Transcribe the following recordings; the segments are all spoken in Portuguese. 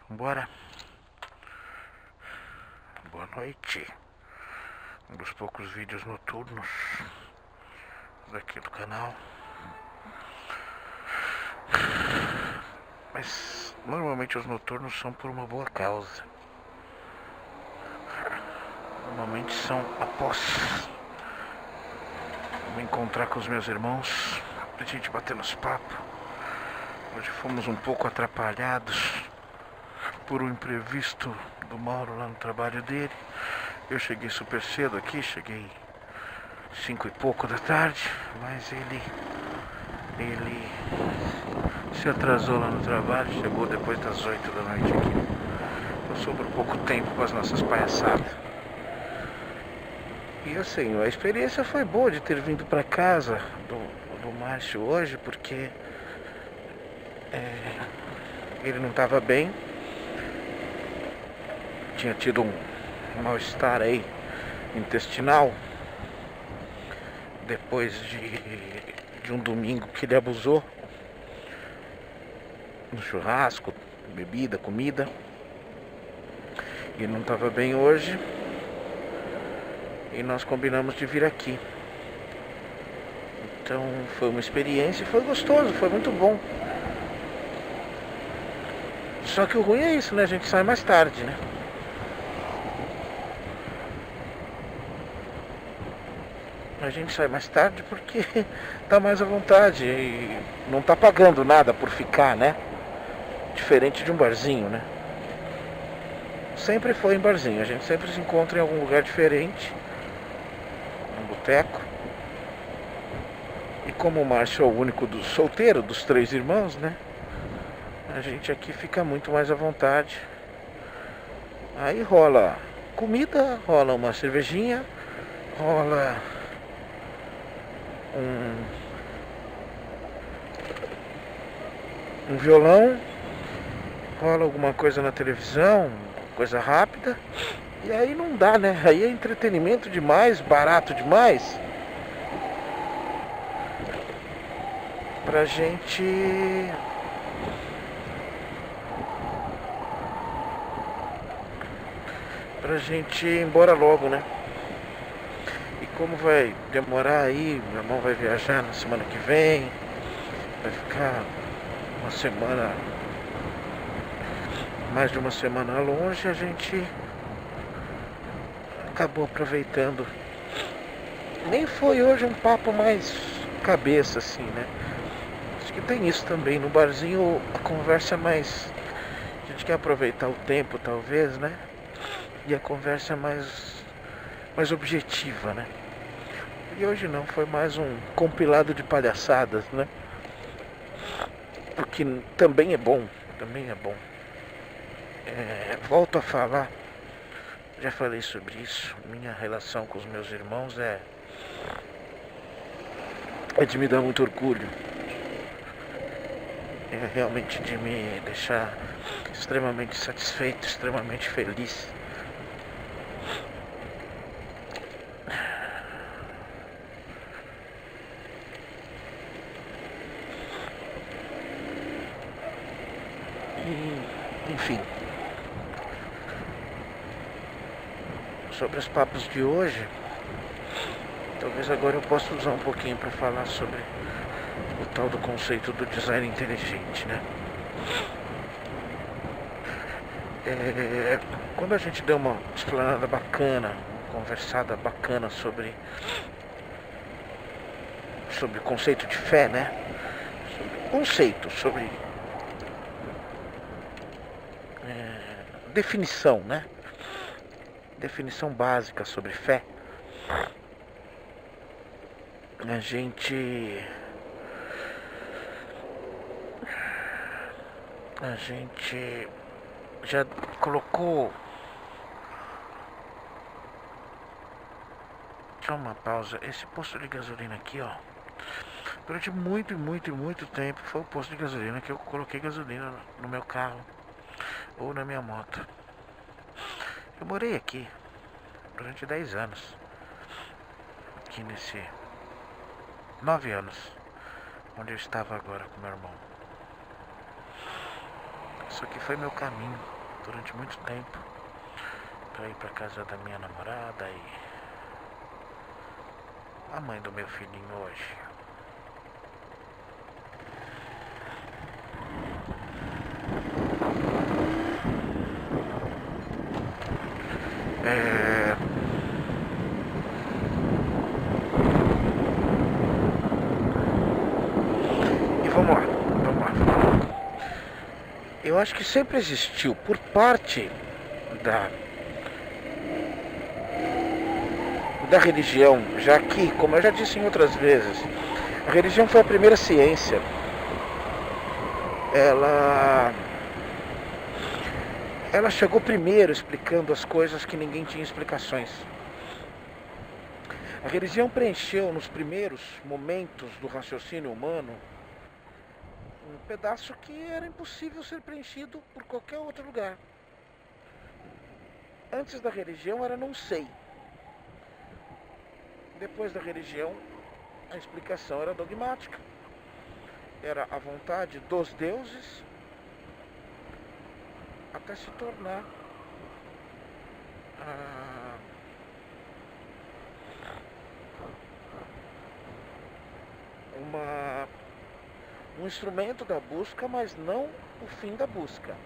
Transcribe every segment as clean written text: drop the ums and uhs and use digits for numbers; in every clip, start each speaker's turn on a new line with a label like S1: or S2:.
S1: Bora. Boa noite. Um dos poucos vídeos noturnos daqui do canal. Mas normalmente os noturnos são por uma boa causa. Normalmente são após me encontrar com os meus irmãos, pra gente bater nos papos. Hoje fomos um pouco atrapalhados por um imprevisto do Mauro lá no trabalho dele. Eu cheguei super cedo aqui, cheguei 5 e pouco da tarde, mas ele se atrasou lá no trabalho, chegou depois das 8 da noite aqui. Então sobrou pouco tempo para as nossas palhaçadas. E assim, a experiência foi boa de ter vindo para casa do Márcio hoje, porque ele não estava bem. Tinha tido um mal-estar aí intestinal depois de um domingo que ele abusou no churrasco, bebida, comida, e não estava bem hoje, e nós combinamos de vir aqui. Então foi uma experiência, foi gostoso, foi muito bom. Só que o ruim é isso, né? A gente sai mais tarde, né? A gente sai mais tarde porque tá mais à vontade e não tá pagando nada por ficar, né? Diferente de um barzinho, né? Sempre foi em barzinho, a gente sempre se encontra em algum lugar diferente, num boteco. E como o Márcio é o único solteiro dos 3 irmãos, né? A gente aqui fica muito mais à vontade. Aí rola comida, rola uma cervejinha, rola um violão, rola alguma coisa na televisão, coisa rápida. E aí não dá, né? Aí é entretenimento demais, barato demais pra gente ir embora logo, né? E como vai demorar aí, meu irmão vai viajar na semana que vem, vai ficar uma semana, mais de uma semana longe, a gente acabou aproveitando. Nem foi hoje um papo mais cabeça assim, né? Acho que tem isso também, no barzinho a conversa é mais, a gente quer aproveitar o tempo talvez, né? E a conversa é mais objetiva, né? E hoje não, foi mais um compilado de palhaçadas, né? O que também é bom, também é bom. Volto a falar, já falei sobre isso, minha relação com os meus irmãos é de me dar muito orgulho. É realmente de me deixar extremamente satisfeito, extremamente feliz. E, enfim, sobre os papos de hoje, talvez agora eu possa usar um pouquinho para falar sobre o tal do conceito do design inteligente, né? Quando a gente deu uma explanada bacana, conversada bacana sobre o conceito de fé, né? Sobre definição, né? Definição básica sobre fé. A gente já colocou. Deixa eu uma pausa. Esse posto de gasolina aqui, ó, durante muito tempo foi o posto de gasolina que eu coloquei gasolina no meu carro ou na minha moto. Eu morei aqui durante 10 anos. Aqui nesse 9 anos, onde eu estava agora com meu irmão. Isso aqui foi meu caminho. durante muito tempo para ir para casa da minha namorada e a mãe do meu filhinho hoje. E vamos lá. Eu acho que sempre existiu por parte da religião, já que, como eu já disse em outras vezes, a religião foi a primeira ciência. Ela chegou primeiro explicando as coisas que ninguém tinha explicações. A religião preencheu nos primeiros momentos do raciocínio humano um pedaço que era impossível ser preenchido por qualquer outro lugar. Antes da religião era não sei. Depois da religião, a explicação era dogmática. Era a vontade dos deuses até se tornar um instrumento da busca, mas não o fim da busca.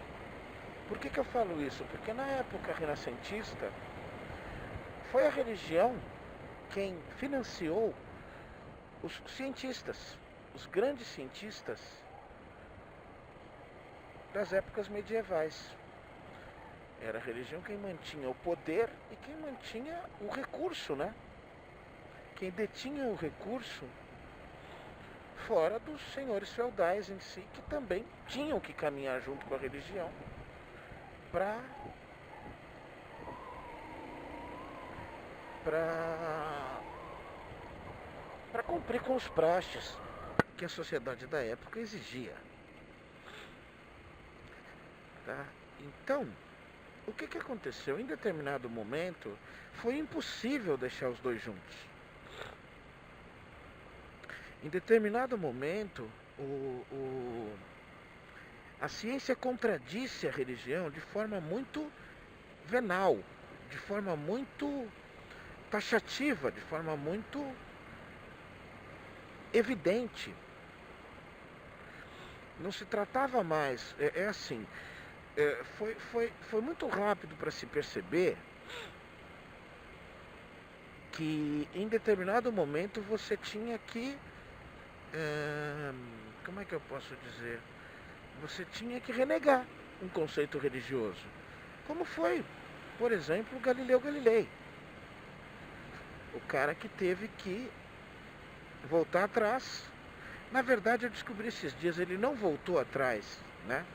S1: Por que eu falo isso? Porque na época renascentista foi a religião quem financiou os cientistas, os grandes cientistas das épocas medievais. Era a religião quem mantinha o poder e quem mantinha o recurso, né? Quem detinha o recurso, fora dos senhores feudais em si, que também tinham que caminhar junto com a religião para cumprir com os praxes que a sociedade da época exigia. Tá? Então, o que aconteceu? Em determinado momento, foi impossível deixar os dois juntos. Em determinado momento, a ciência contradisse a religião de forma muito venal, de forma muito taxativa, de forma muito evidente. Não se tratava mais, assim, foi muito rápido para se perceber que em determinado momento você tinha que, como é que eu posso dizer? Você tinha que renegar um conceito religioso. Como foi, por exemplo, Galileu Galilei. O cara que teve que voltar atrás. Na verdade, eu descobri esses dias, ele não voltou atrás, né?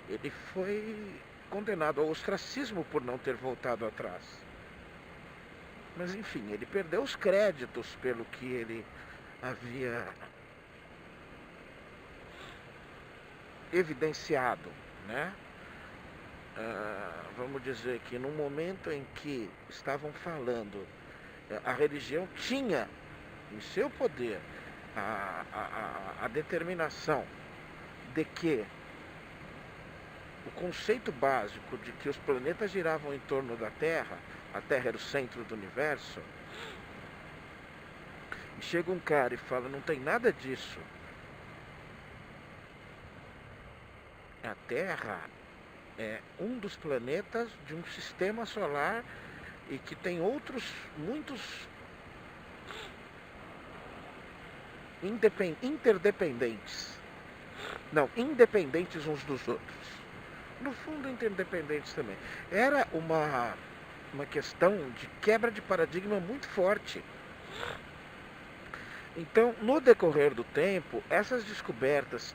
S1: Ele foi condenado ao ostracismo por não ter voltado atrás. Mas enfim, ele perdeu os créditos pelo que ele havia evidenciado, né? Vamos dizer que no momento em que estavam falando, a religião tinha em seu poder a determinação de que o conceito básico de que os planetas giravam em torno da Terra, a Terra era o centro do universo, e chega um cara e fala, não tem nada disso. A Terra é um dos planetas de um sistema solar e que tem outros, muitos interdependentes. Não, independentes uns dos outros. No fundo, interdependentes também. Era uma questão de quebra de paradigma muito forte. Então, no decorrer do tempo, essas descobertas,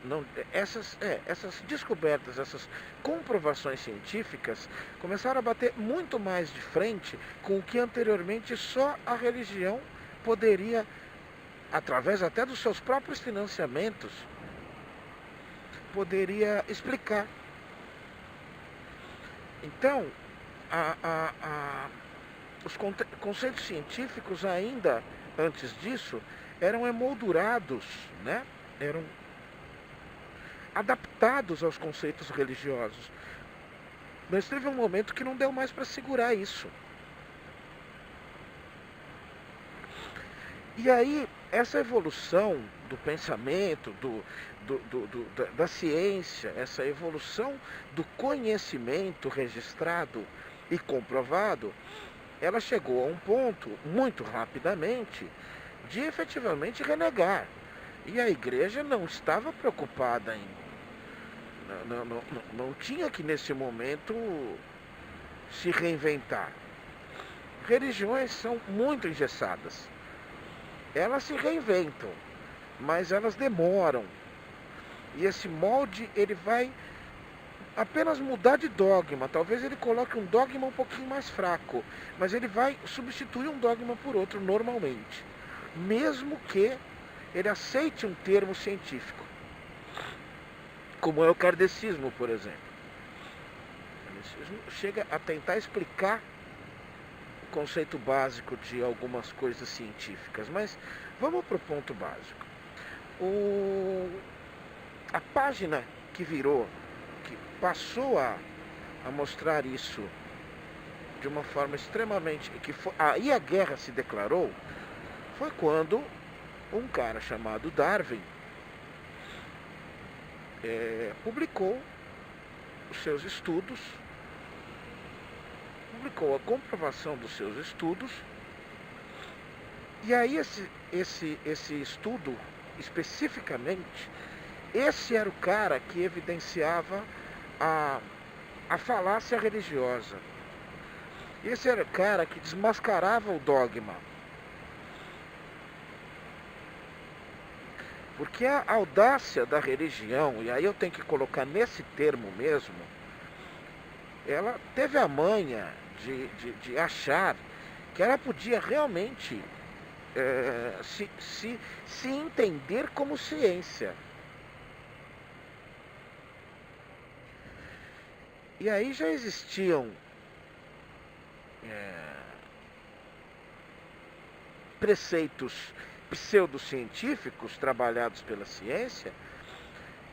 S1: essas comprovações científicas começaram a bater muito mais de frente com o que anteriormente só a religião poderia, através até dos seus próprios financiamentos, poderia explicar. Então, os conceitos científicos ainda, antes disso, eram emoldurados, né? Eram adaptados aos conceitos religiosos. Mas teve um momento que não deu mais para segurar isso. E aí, essa evolução do pensamento, da ciência, essa evolução do conhecimento registrado e comprovado, ela chegou a um ponto, muito rapidamente, de efetivamente renegar. E a igreja não estava preocupada em. Não tinha que, nesse momento, se reinventar. Religiões são muito engessadas. Elas se reinventam, mas elas demoram. E esse molde, ele vai apenas mudar de dogma. Talvez ele coloque um dogma um pouquinho mais fraco, mas ele vai substituir um dogma por outro normalmente, mesmo que ele aceite um termo científico, como é o kardecismo, por exemplo. O kardecismo chega a tentar explicar o conceito básico de algumas coisas científicas, mas vamos para o ponto básico. A página que passou a mostrar isso de uma forma extremamente... aí a guerra se declarou, foi quando um cara chamado Darwin publicou os seus estudos, publicou a comprovação dos seus estudos, e aí esse estudo especificamente, esse era o cara que evidenciava a falácia religiosa. Esse era o cara que desmascarava o dogma. Porque a audácia da religião, e aí eu tenho que colocar nesse termo mesmo, ela teve a manha de achar que ela podia realmente se entender como ciência. E aí já existiam preceitos pseudocientíficos trabalhados pela ciência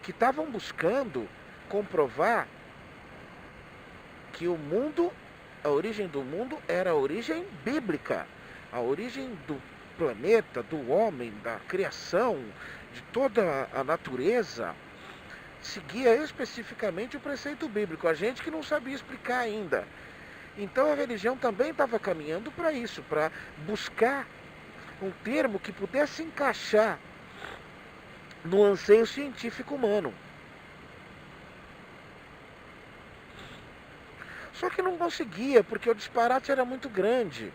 S1: que estavam buscando comprovar que o mundo, a origem do mundo era a origem bíblica, a origem do planeta, do homem, da criação, de toda a natureza, seguia especificamente o preceito bíblico. A gente que não sabia explicar ainda. Então a religião também estava caminhando para isso, para buscar um termo que pudesse encaixar no anseio científico humano. Só que não conseguia, porque o disparate era muito grande.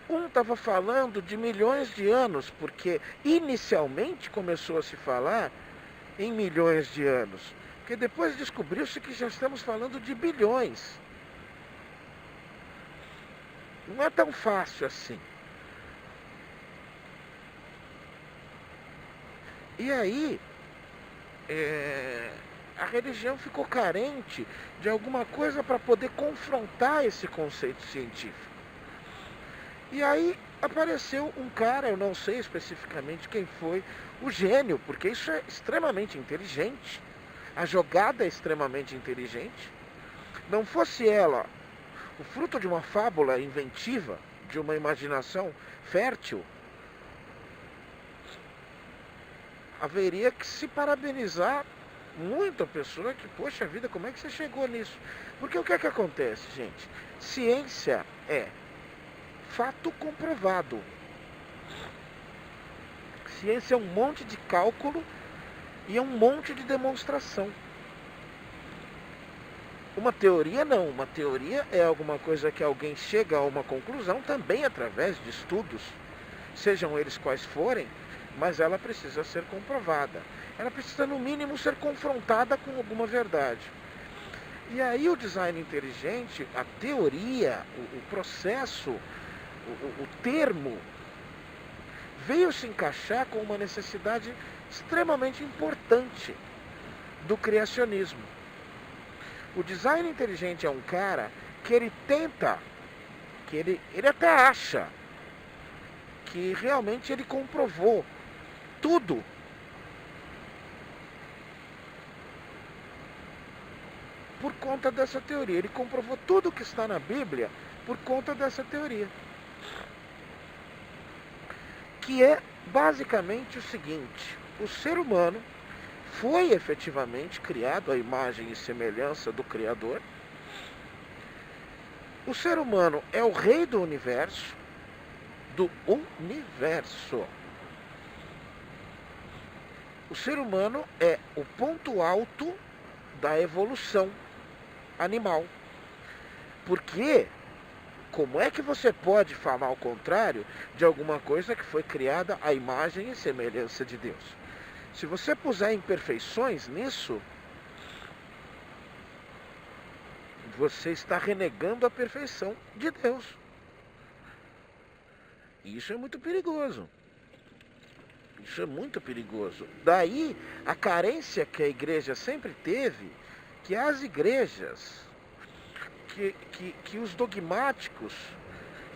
S1: Um estava falando de milhões de anos, porque inicialmente começou a se falar em milhões de anos, porque depois descobriu-se que já estamos falando de bilhões. Não é tão fácil assim. E aí, a religião ficou carente de alguma coisa para poder confrontar esse conceito científico. E aí apareceu um cara, eu não sei especificamente quem foi, o gênio, porque isso é extremamente inteligente, a jogada é extremamente inteligente. Não fosse ela o fruto de uma fábula inventiva, de uma imaginação fértil, haveria que se parabenizar muito a pessoa que, poxa vida, como é que você chegou nisso? Porque o que é que acontece, gente? Ciência é fato comprovado. Ciência é um monte de cálculo e é um monte de demonstração. Uma teoria não. Uma teoria é alguma coisa que alguém chega a uma conclusão também através de estudos, sejam eles quais forem, mas ela precisa ser comprovada. Ela precisa, no mínimo, ser confrontada com alguma verdade. E aí o design inteligente, a teoria, o processo, o termo, veio se encaixar com uma necessidade extremamente importante do criacionismo. O design inteligente é um cara que ele tenta, que ele até acha que realmente ele comprovou tudo. conta dessa teoria. Ele comprovou tudo o que está na Bíblia por conta dessa teoria. Que é basicamente o seguinte: o ser humano foi efetivamente criado à imagem e semelhança do Criador. O ser humano é o rei do universo. O ser humano é o ponto alto da evolução animal. Porque como é que você pode falar ao contrário de alguma coisa que foi criada à imagem e semelhança de Deus? Se você puser imperfeições nisso, você está renegando a perfeição de Deus. Isso é muito perigoso. Isso é muito perigoso. Daí a carência que a igreja sempre teve, que as igrejas, que os dogmáticos,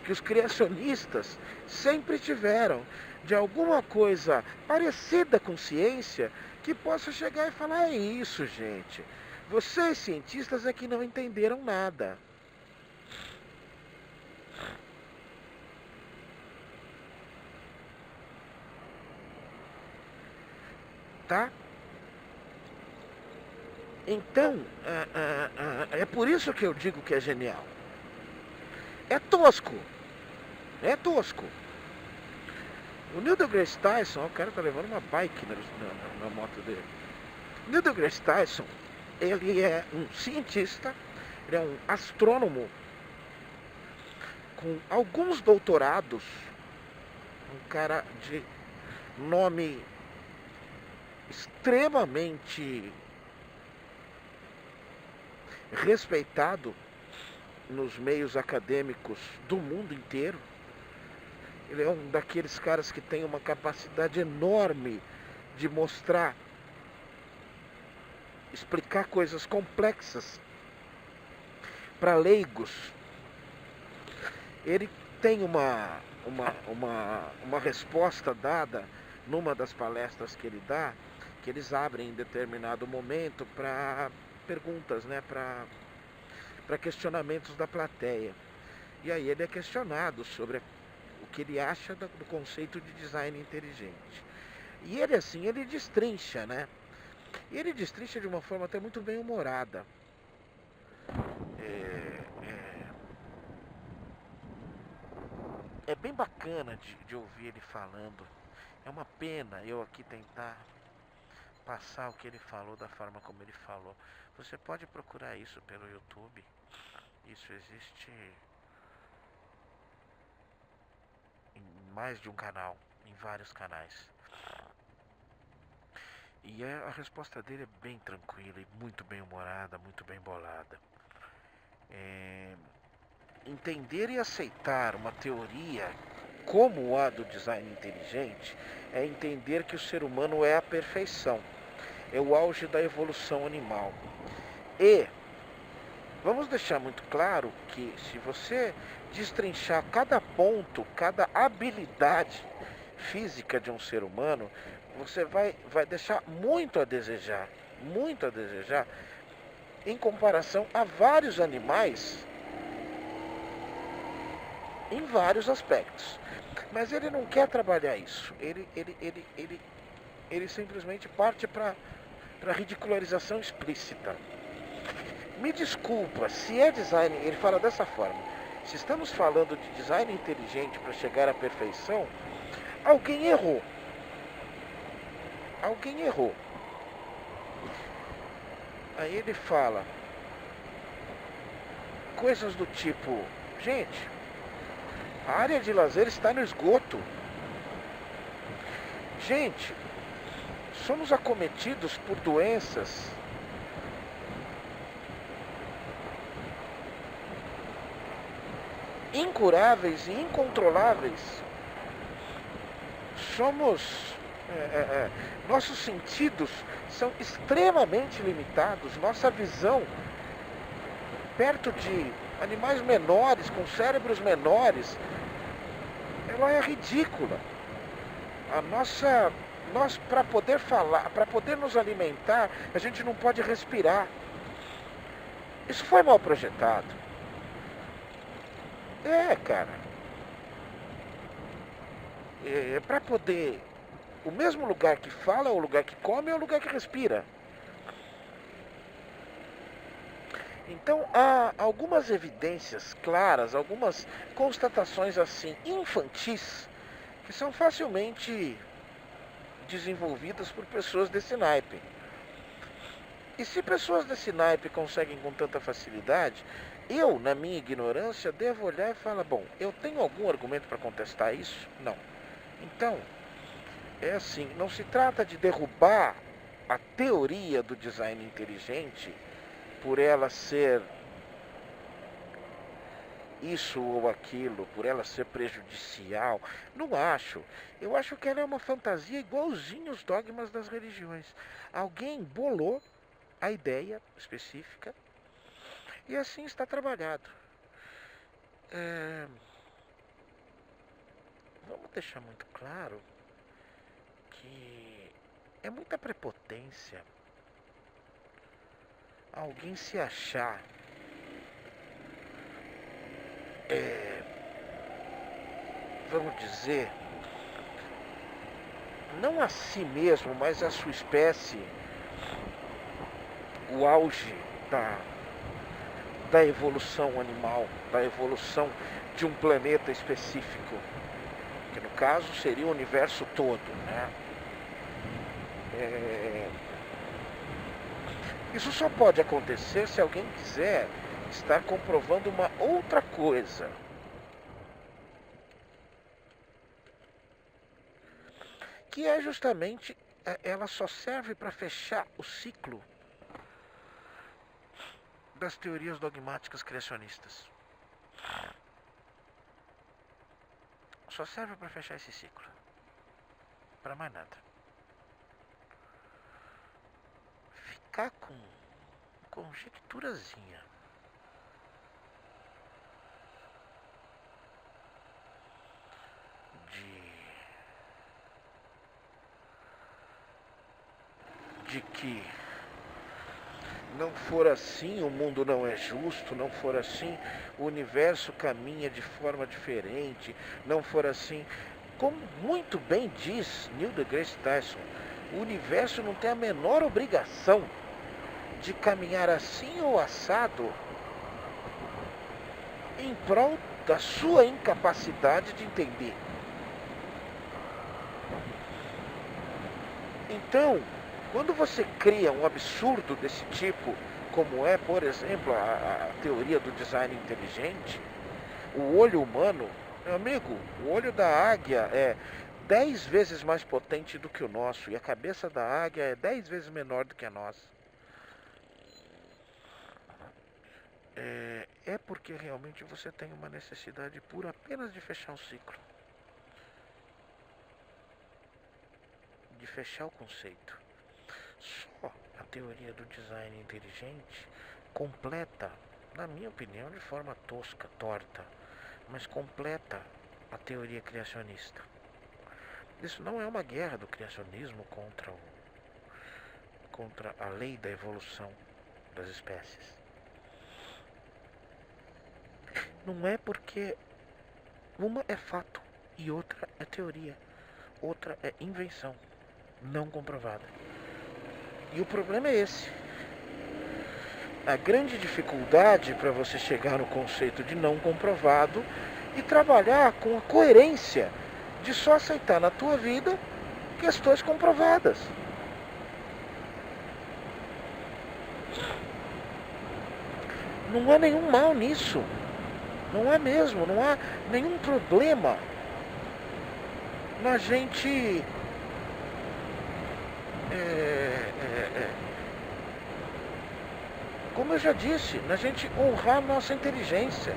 S1: que os criacionistas sempre tiveram, de alguma coisa parecida com ciência, que possa chegar e falar: é isso, gente. Vocês cientistas é que não entenderam nada. Tá? Então, é por isso que eu digo que é genial. É tosco. É tosco. O Neil deGrasse Tyson, o cara tá levando uma bike na moto dele. O Neil deGrasse Tyson, ele é um cientista, ele é um astrônomo com alguns doutorados, um cara de nome extremamente respeitado nos meios acadêmicos do mundo inteiro. Ele é um daqueles caras que tem uma capacidade enorme de mostrar, explicar coisas complexas para leigos. Ele tem uma resposta dada numa das palestras que ele dá, que eles abrem em determinado momento para perguntas, né, para questionamentos da plateia. E aí ele é questionado sobre o que ele acha do conceito de design inteligente. E ele, assim, ele destrincha, né? E ele destrincha de uma forma até muito bem humorada. É bem bacana de ouvir ele falando. É uma pena eu aqui tentar passar o que ele falou da forma como ele falou. Você pode procurar isso pelo YouTube. Isso existe em mais de um canal, em vários canais. E a resposta dele é bem tranquila e muito bem humorada, muito bem bolada. Entender e aceitar uma teoria como a do design inteligente é entender que o ser humano é a perfeição, é o auge da evolução animal. E vamos deixar muito claro que se você destrinchar cada ponto, cada habilidade física de um ser humano, você vai deixar muito a desejar em comparação a vários animais em vários aspectos. Mas ele não quer trabalhar isso. Ele simplesmente parte para ridicularização explícita. Me desculpa, se é design, ele fala dessa forma. Se estamos falando de design inteligente para chegar à perfeição, alguém errou. Alguém errou. Aí ele fala coisas do tipo: gente, a área de lazer está no esgoto. Gente, somos acometidos por doenças incuráveis e incontroláveis. Nossos sentidos são extremamente limitados. Nossa visão, perto de animais menores, com cérebros menores, ela é ridícula. Nós, para poder falar, para poder nos alimentar, a gente não pode respirar. Isso foi mal projetado. Cara. É para poder. O mesmo lugar que fala, o lugar que come, é o lugar que respira. Então há algumas evidências claras, algumas constatações assim infantis que são facilmente desenvolvidas por pessoas desse naipe. E se pessoas desse naipe conseguem com tanta facilidade, eu, na minha ignorância, devo olhar e falar, bom, eu tenho algum argumento para contestar isso? Não. Então, é assim, não se trata de derrubar a teoria do design inteligente por ela ser isso ou aquilo, por ela ser prejudicial. Não acho. Eu acho que ela é uma fantasia igualzinho os dogmas das religiões. Alguém bolou a ideia específica e assim está trabalhado. Vamos deixar muito claro que é muita prepotência alguém se achar vamos dizer, não a si mesmo, mas a sua espécie, o auge da evolução animal, da evolução de um planeta específico, que no caso seria o universo todo, né? Isso só pode acontecer se alguém quiser estar comprovando uma outra coisa. Que é justamente, ela só serve para fechar o ciclo das teorias dogmáticas criacionistas. Só serve para fechar esse ciclo. Para mais nada. Ficar com conjecturazinha de que não for assim o mundo não é justo, não for assim o universo caminha de forma diferente, não for assim, como muito bem diz Neil deGrasse Tyson, o universo não tem a menor obrigação de caminhar assim ou assado em prol da sua incapacidade de entender. Então, quando você cria um absurdo desse tipo, como é, por exemplo, a teoria do design inteligente, o olho humano, meu amigo, o olho da águia é 10 vezes mais potente do que o nosso, e a cabeça da águia é 10 vezes menor do que a nossa. É porque realmente você tem uma necessidade pura apenas de fechar um ciclo. De fechar o conceito. Só a teoria do design inteligente completa, na minha opinião, de forma tosca, torta, mas completa a teoria criacionista. Isso não é uma guerra do criacionismo contra a lei da evolução das espécies. Não é porque uma é fato e outra é teoria, outra é invenção não comprovada. E o problema é esse. A grande dificuldade para você chegar no conceito de não comprovado e trabalhar com a coerência de só aceitar na tua vida questões comprovadas. Não há nenhum mal nisso. Não é mesmo, não há nenhum problema na gente como eu já disse, na gente honrar nossa inteligência,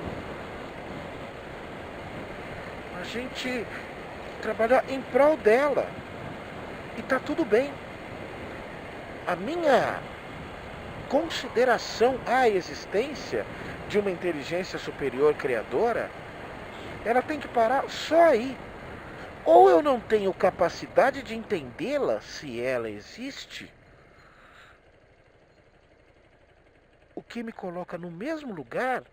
S1: a gente trabalhar em prol dela, e tá tudo bem. A minha consideração à existência de uma inteligência superior criadora, ela tem que parar só aí. Ou eu não tenho capacidade de entendê-la, se ela existe, o que me coloca no mesmo lugar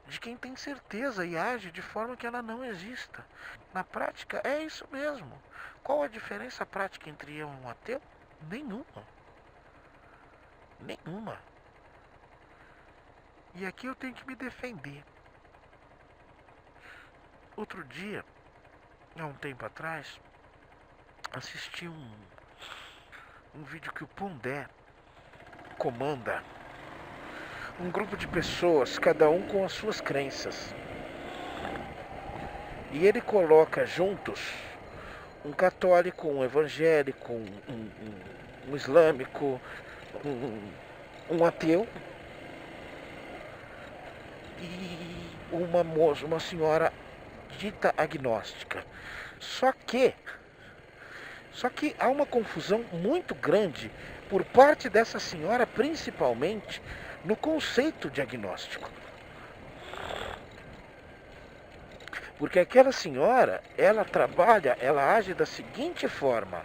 S1: de quem tem certeza e age de forma que ela não exista. Na prática, é isso mesmo. Qual a diferença prática entre eu e um ateu? Nenhuma. Nenhuma. E aqui eu tenho que me defender. Outro dia, há um tempo atrás, assisti um vídeo que o Pondé comanda um grupo de pessoas, cada um com as suas crenças. E ele coloca juntos um católico, um evangélico, um islâmico, um ateu e uma senhora dita agnóstica. Só que há uma confusão muito grande por parte dessa senhora, principalmente no conceito de agnóstico. Porque aquela senhora, ela trabalha, ela age da seguinte forma: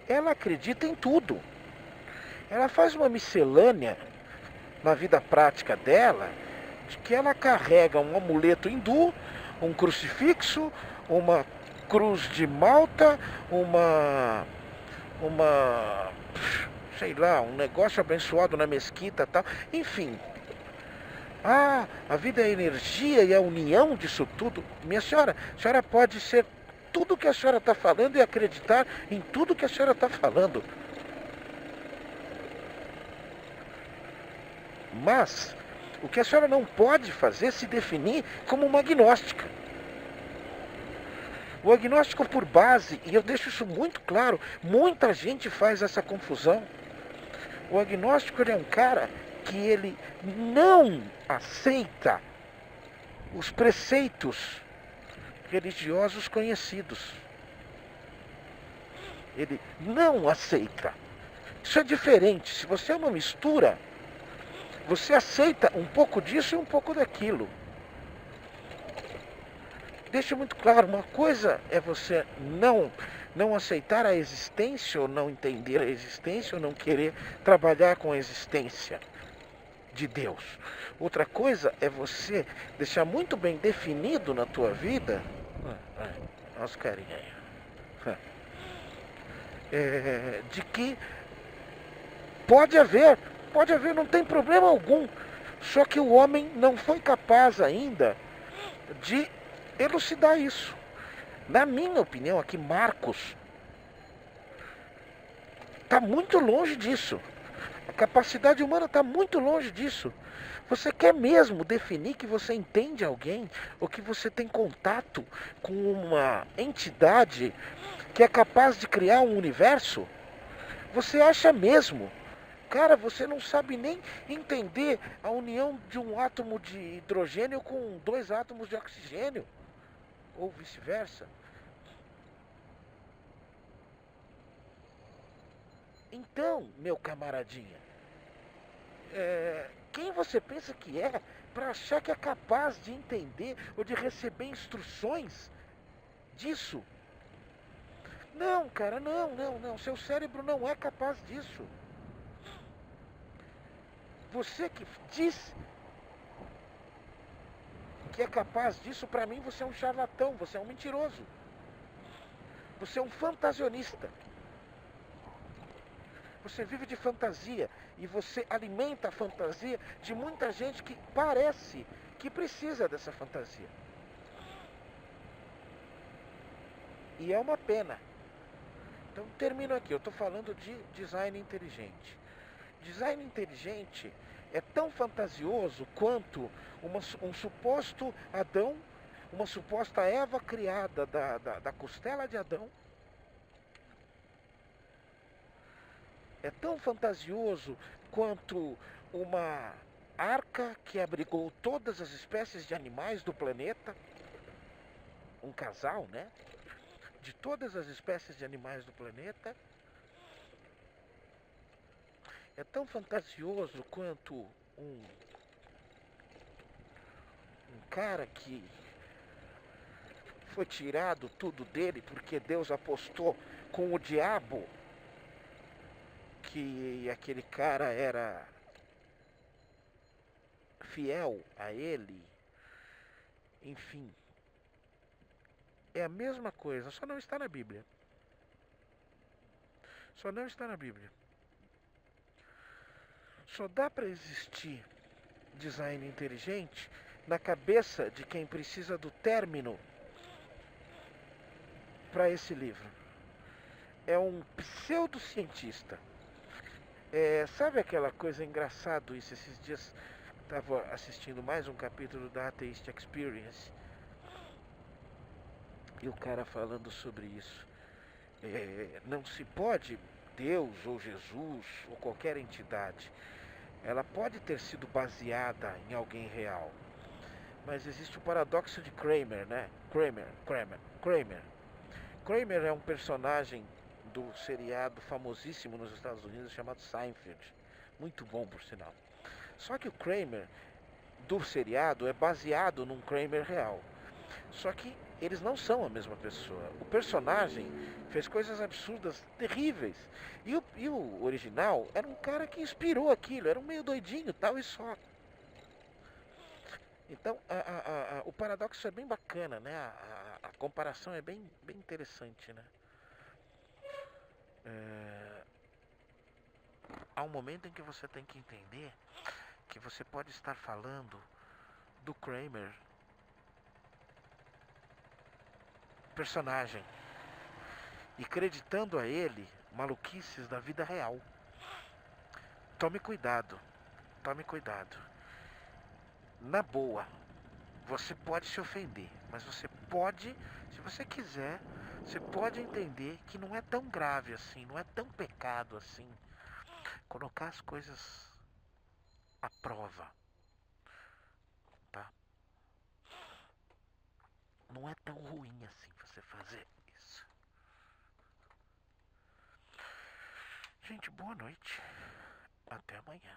S1: ela acredita em tudo. Ela faz uma miscelânea na vida prática dela, de que ela carrega um amuleto hindu, um crucifixo, uma cruz de Malta, sei lá, um negócio abençoado na mesquita, tal, enfim. A vida é a energia e a união disso tudo. Minha senhora, a senhora pode ser tudo que a senhora está falando e acreditar em tudo que a senhora está falando. Mas o que a senhora não pode fazer é se definir como uma agnóstica. O agnóstico por base, e eu deixo isso muito claro, muita gente faz essa confusão. O agnóstico, ele é um cara que ele não aceita os preceitos religiosos conhecidos. Ele não aceita. Isso é diferente. Se você é uma mistura, você aceita um pouco disso e um pouco daquilo. Deixa muito claro, uma coisa é você não aceitar a existência, ou não entender a existência, ou não querer trabalhar com a existência de Deus. Outra coisa é você deixar muito bem definido na tua vida, olha os carinha aí, de que pode haver, não tem problema algum, só que o homem não foi capaz ainda de elucidar isso. Na minha opinião, aqui Marcos está muito longe disso. A capacidade humana está muito longe disso. Você quer mesmo definir que você entende alguém, ou que você tem contato com uma entidade que é capaz de criar um universo? Você acha mesmo? Cara, você não sabe nem entender a união de um átomo de hidrogênio com 2 átomos de oxigênio, ou vice-versa. Então, meu camaradinha, quem você pensa que é para achar que é capaz de entender ou de receber instruções disso? Não, cara, não. Seu cérebro não é capaz disso. Você que diz que é capaz disso, para mim você é um charlatão, você é um mentiroso. Você é um fantasionista. Você vive de fantasia e você alimenta a fantasia de muita gente que parece que precisa dessa fantasia. E é uma pena. Então termino aqui, eu estou falando de design inteligente. Design inteligente é tão fantasioso quanto um suposto Adão, uma suposta Eva criada da costela de Adão. É tão fantasioso quanto uma arca que abrigou todas as espécies de animais do planeta. Um casal, né? De todas as espécies de animais do planeta. É tão fantasioso quanto um cara que foi tirado tudo dele porque Deus apostou com o diabo que aquele cara era fiel a ele, enfim, é a mesma coisa, só não está na Bíblia. Só não está na Bíblia. Só dá para existir design inteligente na cabeça de quem precisa do término para esse livro. É um pseudocientista. Sabe aquela coisa engraçada isso? Esses dias estava assistindo mais um capítulo da Atheist Experience e o cara falando sobre isso. Não se pode, Deus ou Jesus ou qualquer entidade, ela pode ter sido baseada em alguém real, mas existe o paradoxo de Kramer, né? Kramer é um personagem do seriado famosíssimo nos Estados Unidos chamado Seinfeld, muito bom por sinal. Só que o Kramer do seriado é baseado num Kramer real. Só que eles não são a mesma pessoa. O personagem fez coisas absurdas, terríveis. E o original era um cara que inspirou aquilo, era um meio doidinho, tal e só. Então, o paradoxo é bem bacana, né? A comparação é bem interessante, né? Há um momento em que você tem que entender que você pode estar falando do Kramer personagem e acreditando a ele maluquices da vida real. Tome cuidado, tome cuidado. Na boa, você pode se ofender, mas você pode, se você quiser, você pode entender que não é tão grave assim, não é tão pecado assim. Colocar as coisas à prova, tá? Não é tão ruim assim você fazer isso. Gente, boa noite. Até amanhã.